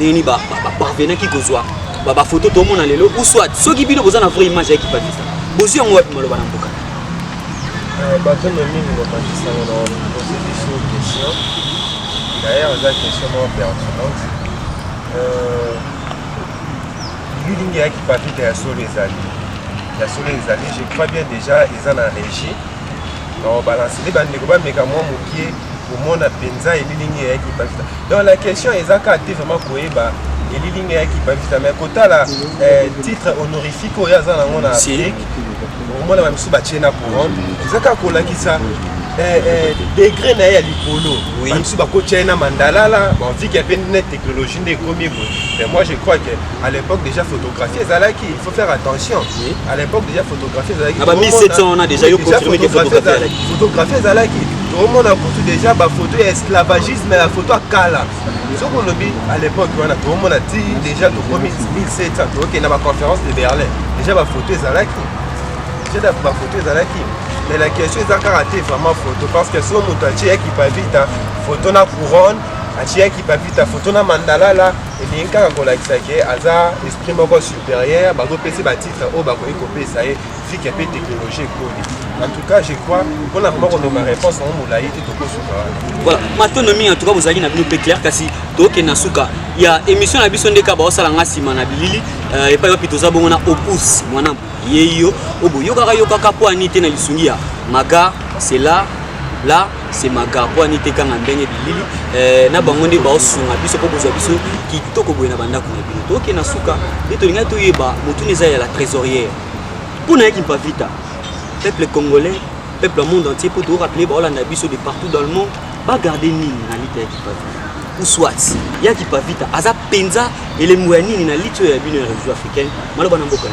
nini ba parvenir qui kozwa ba photo to mona lelo ou soit soki bino boza na vraie image qui pavita bozi yango wapi maloba na mboka bato no mingi no pandisa na poser des questions d'ailleurs la question non pertinente lilingi ya qui pavita ya solo ezali je crois bien déjà ils en a régi on balance les bandes ko ba meka mo mokie au monde à penza et lilingi ya qui pavita donc la question ezaka te vraiment koyeba et lilingi ya qui pavita mais kota la titre honorifique oya za nango na Afrique au monde ba misu ba chena couronne ezaka kolakisa degré na ya likolo ba misu ba ko chena mandala là bon vu qu'il y a une technologie de combien mais moi je crois que à l'époque déjà photographie ezalaki il faut faire attention à l'époque déjà photographie ezalaki aba 1700 on a déjà yo confirmé que photographie ezalaki tout le monde a photo déjà ba photo esclavagisme la photo à kala ce qu'on lobby à l'époque on a tout le monde a dit déjà au 1700 OK na ba conférence de Berlin déjà ba photo ezalaki déjà ba photo ezalaki mais la question est à raté vraiment photo parce que son moutachi qui pas vite photo na couronne atia qui pas vite photo na mandala là et bien quand on l'a expliqué aza esprit moko supérieur ba ko pesi ba titre o ba ko copier ça est fi que peu technologie en tout cas je crois qu'on a vraiment ma réponse en moulaï et tout voilà matonomi en tout cas vous avez na bino peu clair kasi to ke na suka ya émission na biso ndeka ba osala ngasima na bilili et pas yo za bongo na opus mwana yeyo obo yoka po anité na lisungia maga c'est là c'est maga po anité kanga mbenge bilili na bango nde ba osunga biso po bozwa biso kitoko boye na banda kuna bino to ke na suka et to linga to yeba mutune za ya la trésorière pour na ki pa vita peuple congolais peuple monde entier pour tout rappeler ba olanda biso de partout dans le monde ba garder nini na lite ki pa ou soit ya ki pa vita aza penza ele muani na lite ya bino ya région africaine maloba na mboka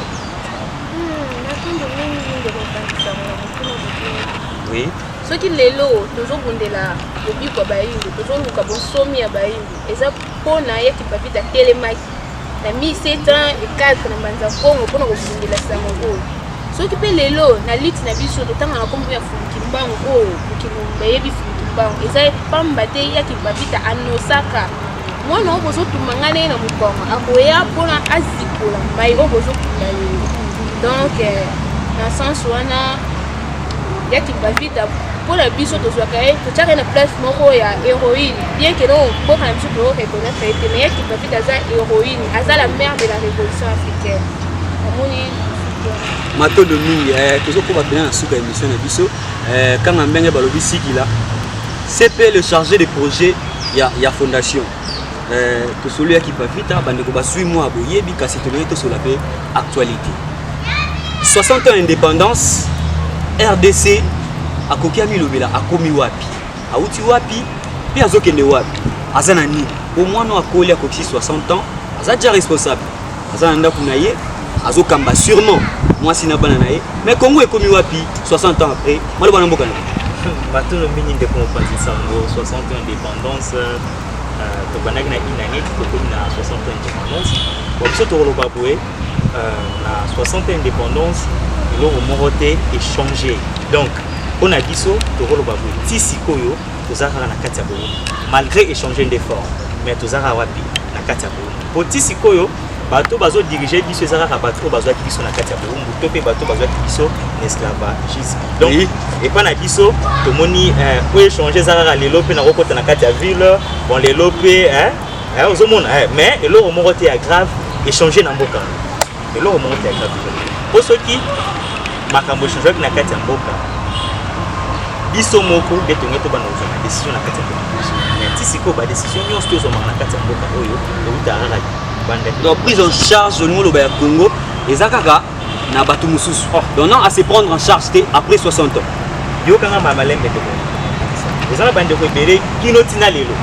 oui ce qui lelo toujours bondela obi kwa bayindu toujours luka bonsomi ya bayindu eza pona ya ki pa vita telemaki na 1704 na manza kongo pona ko bondela sango so ki pe lelo na lit na biso totanga na kombo ya fumikimbango o mukimumba yebi fumikimbango eza pamba te ya ki babita anosaka mwana obozo tumangane na mukongo akoya pona azikola mai obozo kula yo donc na sens wana ya ki babita pona biso tozwaka totaka na place moko ya héroïne bien que non boka na biso to reconnaître ete mais ya ki babita za héroïne aza la mère de la révolution africaine amoni matondo mingi tozokoba pena na suka émission na biso kanga mbenge balobi sikila CP le chargé de projet ya fondation tosolo ya kipavita bandeko basui moi boyebi kasi tolongi tosola pe actualité 60 ans indépendance RDC akoki amilobela akomi wapi auti wapi pe azokende wapi aza na nini omwana akoli akoki 60 ans aza déjà responsable aza na ndako na ye azokamba sûrement moi si na bana nae mais Congo ekomi wapi 60 ans après maloba na mboka na matono mingi nde kompanzi sango 60 ans indépendance to banaki na inane to komi na 60 ans indépendance pour biso to koloba boye na 60 ans indépendance ilo moko te échanger donc on a biso to koloba boye ti sikoyo tozaka na kati ya boye malgré échanger d'efforts mais tozaka wapi na kati ya boye pour ti sikoyo bato bazo diriger biso ezaka bato bazo akibiso na kati ya bombu to pe bato bazo akibiso na esclavagisme donc et pas na biso to moni o échanger ezaka lelo pe na kokota na kati ya ville bon lelo pe ozo mona mais eloko moko te ya grave échanger na mboka eloko moko te ya grave po soki makambo échanger na kati ya mboka biso moko de tonge to bana ozona décision na kati ya mboka mais tisiko ba décision nyonso to zoma na kati ya mboka oyo utara donc prise en charge au niveau de Congo et Zakaka na batu mususu donc non à se prendre en charge après 60 ans yo kanga malembe to ezala bande ko bere kino tina lelo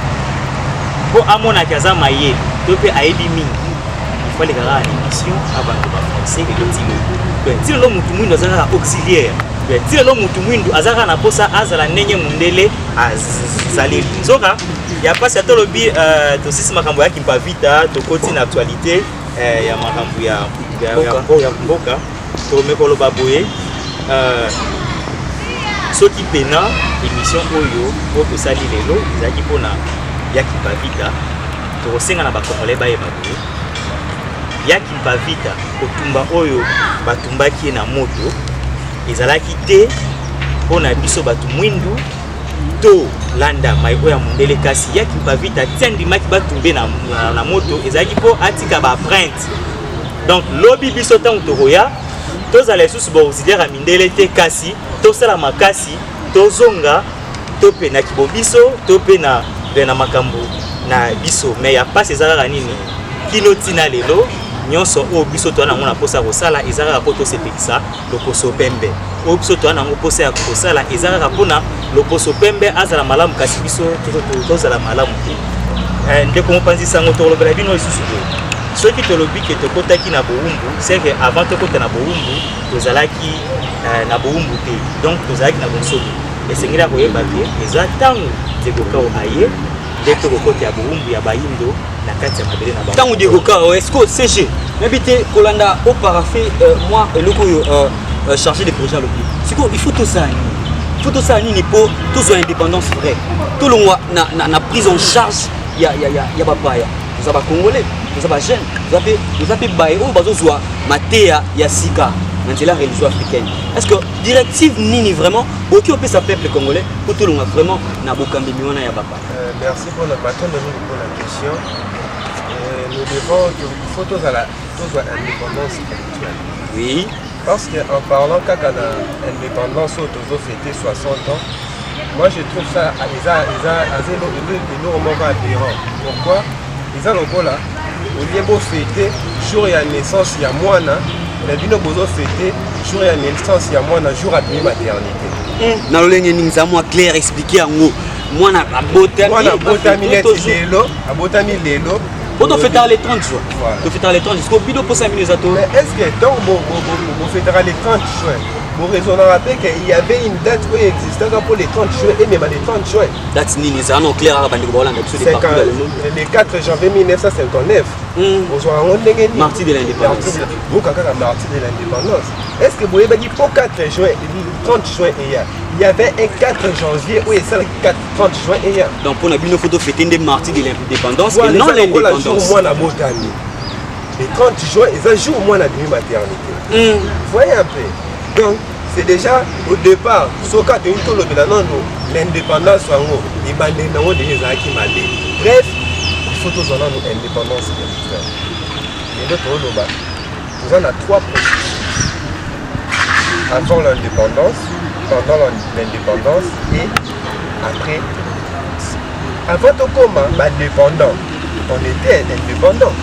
po amona kaza maye to pe aibi mingi il faut les gars en émission avant de français et le tilo mutu mwindo azaka auxiliaire tilo mutu mwindo azaka na posa azala nenye mundele azali zoka ya pas ya tolobi to sisi makambo ya kimpa vita to koti na actualité ya makambo ya mboka tomekoloba boye soki pena émission oyo po tosali lelo ezalaki mpona yaki pavita tokosenga na bakongolais bayeba boye yaki pavita kotumba oyo batumbaki ye na moto ezalaki te mpona biso bato mwindu to landa mai oyo ya mondele kasi yaki pavita tia ndimaki batumbe na moto ezalaki mpo atika baprinte donc lobi biso ntango tokoya tozala lisusu baauxiliaire ya mindele te kasi tosala makasi tozonga to mpe na kibo biso to mpe na makambo na biso me ya mpasi eza kaka nini kino ntina lelo nyonso oyo biso toza nango na mposa ya kosala eza kaka mpo tosepelisa loposo pembe oyo biso toza nango mposa ya kosala eza kaka mpona loposo pembe azala malamu kasi biso tozala malamu te ndeko mopanzi sango tokolobela bino lisusu boye soki tolobi ke tokotaki na bowumbu c'est que avant tokota na bowumbu tozalaki na bowumbu te donc tozalaki na bonsoki esengeli ya koyeba te eza ntango dekokao aye nde tokokota ya bowumbu ya bayindo na kati ya mabele na bango ntango dekokao est-ce que CG nayebi te kolanda oparafe moi eloko oyo chargé de projet alobi siko il faut tosala nini mpo tozwa indépendance vrai tolongwa na prise en charge ya bapaya toza bacongolais toza bajeune toza mpe baye oyo bazozwa mateya ya sika na nzela religion africaine est-ce que directive nini vraiment boki opesa peuple congolais mpo tolonga vraiment na bokambeli wana ya bapaya merci pour la question. Nous devons, il faut tous indépendance spirituelle. Oui. Parce qu'en parlant quand on a indépendance, on a fêté 60 ans, moi je trouve ça énormément aberrant. Pourquoi? Ils ont le là, au lieu de fêter, jour et à naissance, il y a moins, mais bien au fêter, jour et à naissance, il y a moins, jour à demi maternité. Na lolenge ninza moi clair expliquer ngo mwana abotami abotami lelo on fait les 30 jours. On fait les 30 jours. Est-ce que pour 5 minutes à tout? Mais est-ce que donc on fait les 30 jours? Mon raison à rappeler qu'il y avait une date qui existait pour les 30 jours et même les 30 jours. Date nini ça non clair à le 4 janvier 1959. Martyr de l'indépendance. Vous quand martyr de l'indépendance. Est-ce que vous avez dit pour 4 juin 30 juin il y avait un 4 janvier où il y a 30 juin et donc pour la une photo fêter des martyrs de l'indépendance et non l'indépendance. Moi la botanie. Le 30 juin ils ont jour au moins la demi-maternité. Voyez un peu. Donc c'est déjà au départ ce cas de l'indépendance il m'a bref il faut tous en avoir indépendance spirituelle. Et d'autres nous en a 3 processus. Avant l'indépendance, pendant l'indépendance et après. Avant de commencer indépendant, on était indépendant.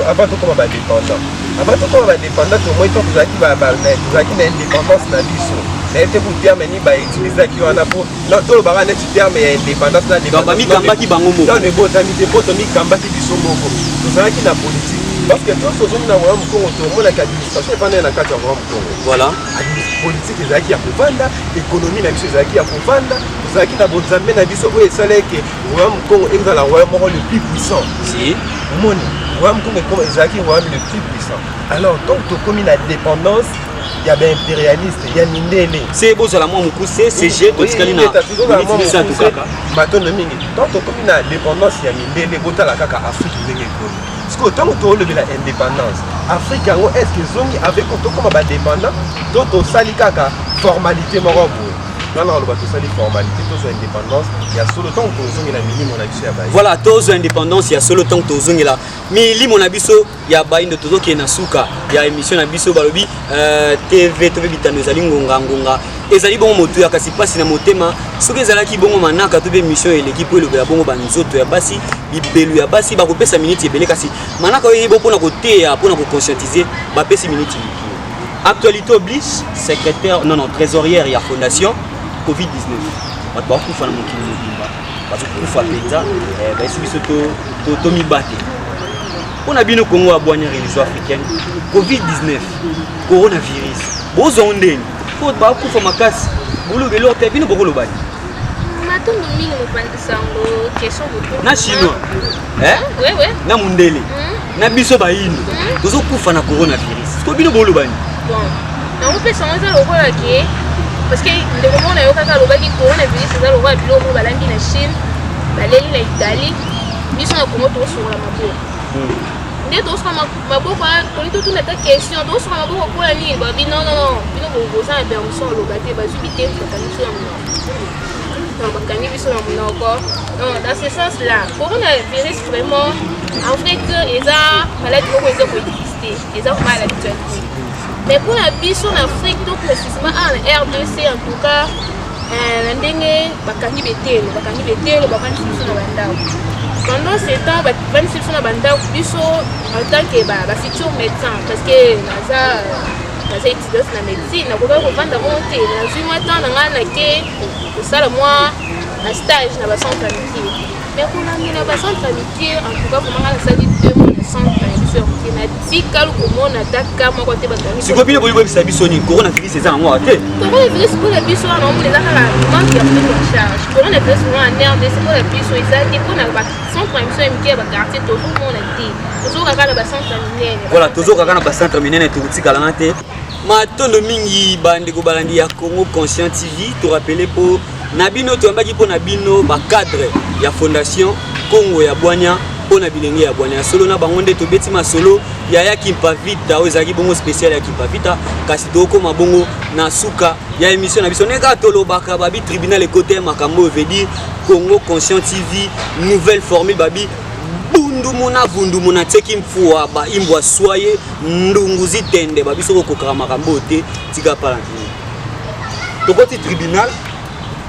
Avant de commencer indépendant. Avant de commencer indépendant, au moins vous avez une indépendance dans l'issue. N'était pour terme ni ba utiliser qui on a pour non tout le barane tu terme indépendance là indépendance. Qui bango mo. Dans les botami des botami kamba qui biso moko. Vous avez qui na politique. Parce que tous ceux qui n'ont Congo, tout le monde a l'administration et pendant la carte de Congo. Voilà. Politique les acquis à Kovanda, économie la mission les acquis à Kovanda, vous avez qui n'a pas de la mission où il s'allait que le Congo est dans la royaume le plus puissant. Si. Mon royaume Congo est les acquis le plus puissant. Alors donc comme une indépendance, il y a bien impérialiste, il y a Mindele. C'est beau sur la moi mon c'est CG tout ce qu'il y a. C'est tout ça. Maintenant mingi. Donc comme une indépendance, il y a Mindele, bota la kaka Afrique ndenge ko. Parce que tant que tu as l'indépendance, l'Afrique est-ce que Zongi avec comme indépendant, donc au salikaka formalité morobo. Non, on va tout ça les formalités, tous indépendance. Il y a solo temps que Zongi la minimum on a vu à voilà, tous indépendance, il y a solo temps que Zongi là. Mais li mon abisso, il y a bain de todo qui est nasuka, il y a émission abisso balobi TV bitano zali ngonga ngonga. Ezali bon moto ya kasi pasi na motema soki ezalaki bongo manaka to be mission et l'équipe le bela bongo banzoto ya basi bibelu ya basi bakopesa minute ebele kasi manaka oyo bo pona koteya pona ko conscientiser ba pesi minute. Actualité oblige secrétaire non trésorière ya fondation Covid-19. Bato ba kufa na mokili mobimba bato kufa penza ba esi biso to mibate. On a bino Congo a boigner religion africaine Covid-19 coronavirus bozo ndeni faut ba kufa makasi bulu belo te bino bokolo bani matundu mingi mopandisa ngo question beaucoup na chinois ouais na mundele na biso ba yino tozo kufa na coronavirus ko bino bolo bani bon nango mpe sango eza lokola ke parce que ndeko moko na yo kaka alobaki coronavirus eza lokola biloko moko balambi na Chine baleli na Italie biso na Congo tokosokola maboko nde tokosoka maboko toli totuna ta question tokosoka maboko kola nini babi non bino boza na permission aloba te bazwi bite bakangi biso na monoko non bakangi biso na monoko non dans ce sens là coronavirus vraiment en fait eza maladie moko eza koexiste eza vraiment à l'actualité mais pour la biso en Afrique tout précisément en RDC en tout cas na ndenge bakangi betelo bavandisi biso na bandako pendant ce temps bavandisi biso na bandako biso en tant que bafutur médecin parce que naza étudiante na médecine nakoka kovanda bongo te nazwi mwa temps na ngai nake kosala mwa na stage na bacentre amitié mais kolandela bacentre amitié en tout cas vraiment nasali 2 mois na centre ya biso ya moke natikali komona ata moko te bakangi sikobino boyebisa biso nini coronavirus eza yango te coronavirus mpona biso wana omona eza kaka manque ya prise en charge coronavirus wana en RDC mpona biso eza te mpona bacentre ya biso ya mike ya baquartier tozomona te tozokaka na bacentre minene voilà tozokaka na bacentre minene tokotikalanga te matondo mingi bandeko balandi ya Congo Conscient TV torappele mpo na bino toyambaki mpo na bino bacadre ya fondation Congo ya Bwanya mpo na bilenge ya Bwanya solo na bango nde tobeti masolo ya Kimpavita oyo ezalaki bongo spécial ya Kimpavita kasi tokoma bongo na suka ya émission na biso ndenge tolobaka babi tribunal ekote makambo veut dire Congo Conscient TV nouvelle formule babi vundumuna teki mfuwa ba imbwa soye ndungu zitende babiso kokokaka makambo te tika pala ndini tokoti tribunal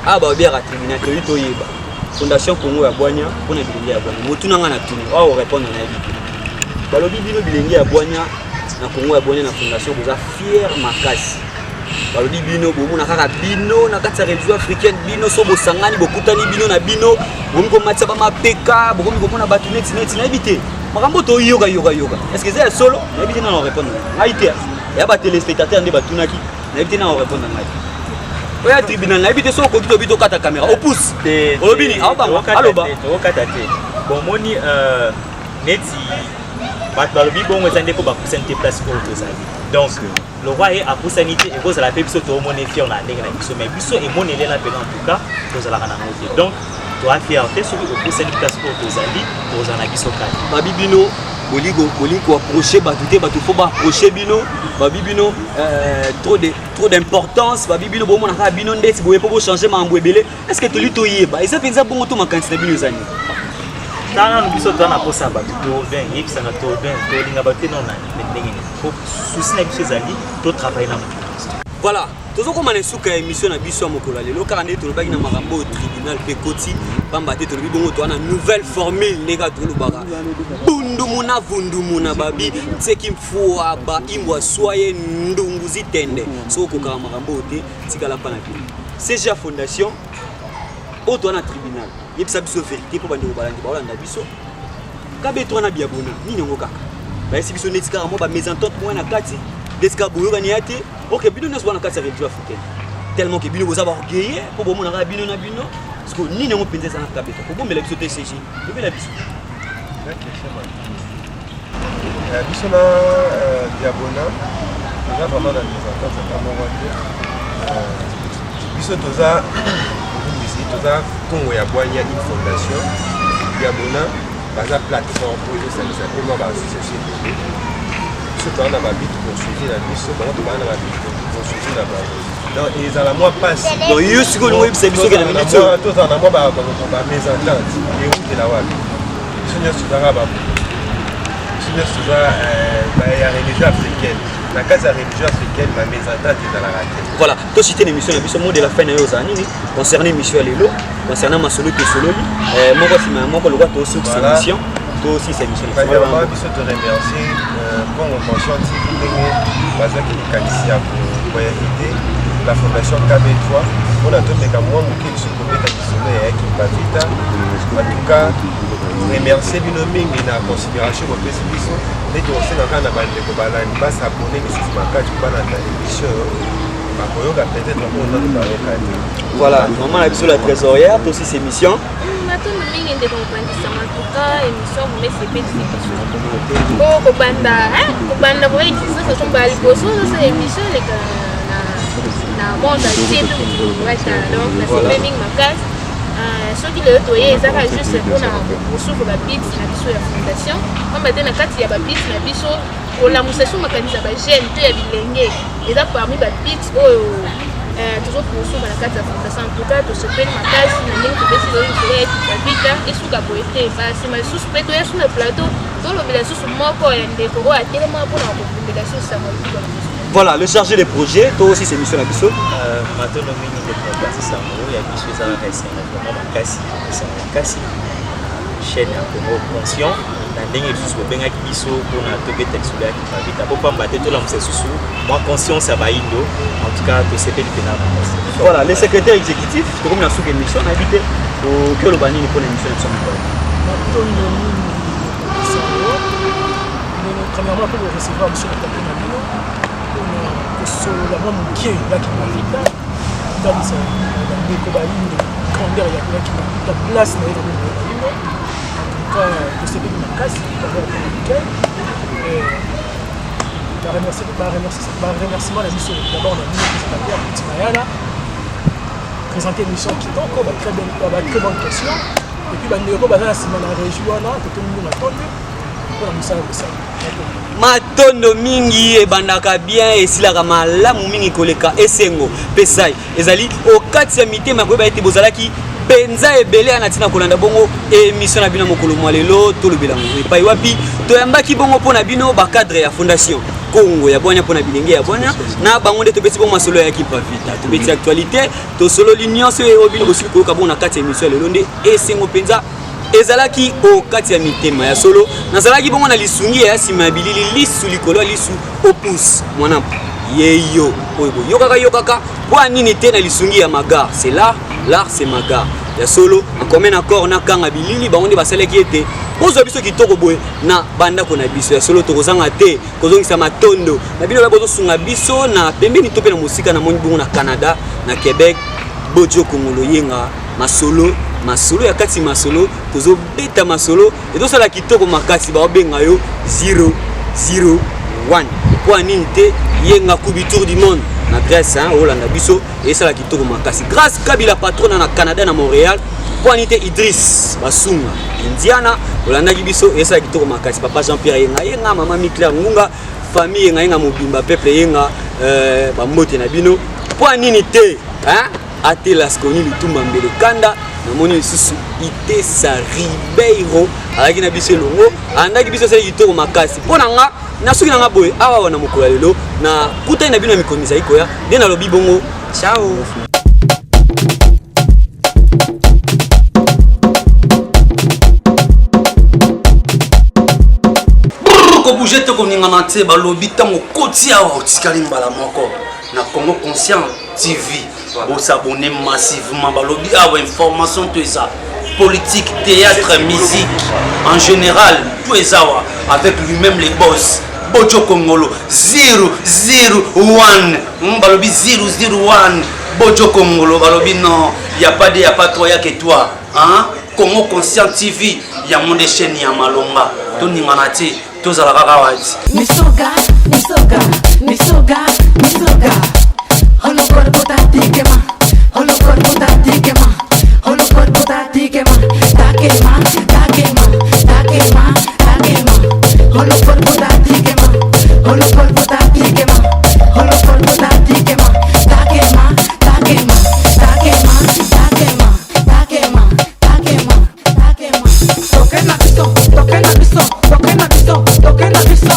aba biara tribunal to yito yeba fondation Congo ya Bwanya pona bilenge ya Bwanya motuna nga na tuni o répondre na yebi balobi bino bilenge ya Bwanya na Congo ya Bwanya na fondation boza fier makasi balobi bino bomona kaka bino na kati ya région africaine bino so bosangani bokutani bino na bino bomi komatisa bamapeka bokomi komona bato neti nayebi te makambo toyoka est-ce que c'est solo nayebi te nana répondre ngai te ya batelespectateur nde batunaki nayebi te nana répondre ngai oya tribunal nayebi te so okoki tobi tokata caméra opousse olobi ni aloba tokata te bomoni neti bato balobi bongo eza ndeko bakusani te place oyo tozali donc le roi est à Poussanité et vous allez faire biso to moni fier na ndenge na biso mais biso et moni lela pena en tout cas vous allez na moté donc to a fierté sur le Poussanité place pour tozali vous en a biso kati babi bino boliko approcher batute bato faut approcher bino babi bino trop d'importance babi bino bomona ka bino ndeti boye po changer mambo ebele est-ce que toli to yeba eza penza bongo to makanisi na bino zani tana no biso tana posa bato to ben yebisa na to ben to linga bato non na ndenge faut souci na biso zali to travailler na moto voilà tozokoma na suka ya émission na biso ya mokolo lelo kaka nde tolobaki na makambo tribunal pe koti pamba te tolobi bongo to wana nouvelle formule ndenge tolobaka vundumuna babi tseki mfuwa ba imbwa soye ndungu zitende so kokaka makambo te tikala pa na bino CGA fondation oyo to wana tribunal yebisa biso vérité mpo bandeko balandi baolanda biso kabeto wana biabona nini yango kaka bayesi biso neti kaka mo bamésentente moko na kati desika boyokani ya te ok bino nyonso wana kati ya région africaine tellement ke bino boza baorgueille mpo bomonaka bino na bino parceke nini yango mpenza eza na kabeto kobombela biso te CG bobela biso biso na diabona eza vraiment na mésentente ata moko te biso toza Congo ya Bwanya une fondation diabona baza plateforme pour ezosalisa mpe mwa baassociation biso toza na babit poursuivi na biso bango tobaa na babit poursuivi na bango donc ezala mwa mpasi donc yo sikoyo lingo oyebisa biso ke na minute tozala na mwa bamésentente eutela wapi biso nyonso tozaka biso nyonso toza ya religion africaine na kati ya religion africaine bamésentente ezalaka te voilà to cité na émission na biso mot de la fin na yo ozala nini concernant émission ya lelo concernant masolo tosololi moko nsima ya moko lokwa tosukisa émission to aussi sa émission vraiment biso to remercier Congo Conscient TV ndenge bazaki likanisi ya koyakide la fondation KB3 mpona tomeka mwa moke biso kobeta lisolo ya Kimpavita en tout cas remercier bino mingi na considération bopesi biso nde tokosengaka na bandeko balandi basabone lisusu makati kobalanda émission bakoyoka peut-être mpona bayoka te voilà maman na biso la trésorière to aussi émission matondo mingi ndeko kobandisa matuka émission vome sepelisi biso o kobanda koya existence otombala liboso ozosa émission eleka na monde entier wata donc nasepe mingi makasi soki lelo toye ezaka juste mpona kosuka babit na biso ya fondation pamba te na kati ya babit na biso kolamusa so makanisi ya bagene to ya bilenge eza parmi babit oyo tozokosuka na kati ya fondation en tout cas tosepeli makasi na ndenge topesi loyo likolo ya bavita esuka boye te basima lisusu mpe toya so na plateau tolobela lisusu moko ya ndeko oyo atelema mpona kobumbela so sango likolo biso. Voilà, le chargé des projets, toi aussi c'est mission à Bissau. Maintenant, nous avons fait ça, il y a Bissau, ça va rester un chaîne à Congo conscient. Dans les sous bien avec Bissau, pour la toquette solaire qui va vite. Pour pas battre tout l'homme, c'est sous. Moi, conscient, ça va indo. En tout cas, tout c'est fait du pénal. Voilà, le secrétaire exécutif, c'est comme la sous-émission, on a habité au cœur de Bani pour l'émission de son école. Premièrement, pour recevoir M. Tapenamino. Solola mokie yaki mavita ndamisa ndeko bayindo grandeur ya yaki na place na yeko bayindo en tout cas tosepeli makasi d'abord pour week-end remerciement na biso d'abord na bino présentateur Petit Mayala présenter émission kitoko ba très bonne question et puis bandeko baza na nsima na région wana totomingi matondo mpona mosala kosala matondo mingi ebandaka bien esilaka malamu mingi koleka esengo pesai ezali okati ya mitema koyeba ete bozalaki penza ebele ya natina kolanda bongo émission na bino mokolo mwa lelo tolobela ngo epai wapi toyambaki bongo mpona bino bacadre ya fondation Congo ya bwanya mpona bilenge ya bwanya na bango nde tobeti bongo masolo ya kipa vita tobeti actualité tosololi nyonso oyo bino bosili koyoka bongo na kati ya émission lelo nde esengo penza ezalaki okati ya mitema ya solo nazalaki bongo na lisungi ya nsima ya bilili lisu likolo ya lisu opus mwana yeyo oyo boyokaka po anini te na lisungi ya magar c'est l'art c'est magar ya solo en commun accord na kanga bilili bango nde basalaki ete kozwa biso kitoko boye na bandako na biso ya solo tokozanga te kozongisa matondo na bino bozosunga biso na pembeni to mpe na mosika na moni bongo na Canada na Québec bojo kongolo yenga masolo ya kati masolo tozobeta masolo etosala kitoko makasi baobenga yo 001 po nini te yenga kubi tour du monde na Grèce olanda biso esala kitoko makasi grâce Kabila patron na Canada na Montréal po nini te Idriss Basunga Indiana olandaki biso esala kitoko makasi papa Jean-Pierre yenga mama Mikler Ngunga famille yenga mobimba peuple yenga bambote na bino po nini te atelas koni lutumba mbele kanda namoni lisusu Itesa Ribeiro alaki na biso elongo andaki biso sala kitoko makasi mpo na nga na soki na nga boye awa wana mokolo ya lelo na kutani na bino ya mikonzi ezali koya nde nalobi bongo ciao. kobouge te koningana te balobi ntango koti awa otikali mbala moko na Congo Conscient TV s'abonner massivement balobi awa information tout ça politique théâtre musique en général tout ça avec lui-même les boss Bojo Kongolo 001 balobi 001 Bojo Kongolo balobi non y a pas toi ya que toi Congo Conscient TV ya monde chaîne ya malonga to ningana te to za la kawati misoga holo corpo tati quema holo corpo tati quema holo corpo tati quema ta quema holo corpo tati quema holo corpo tati quema holo corpo tati quema ta quema toque na biso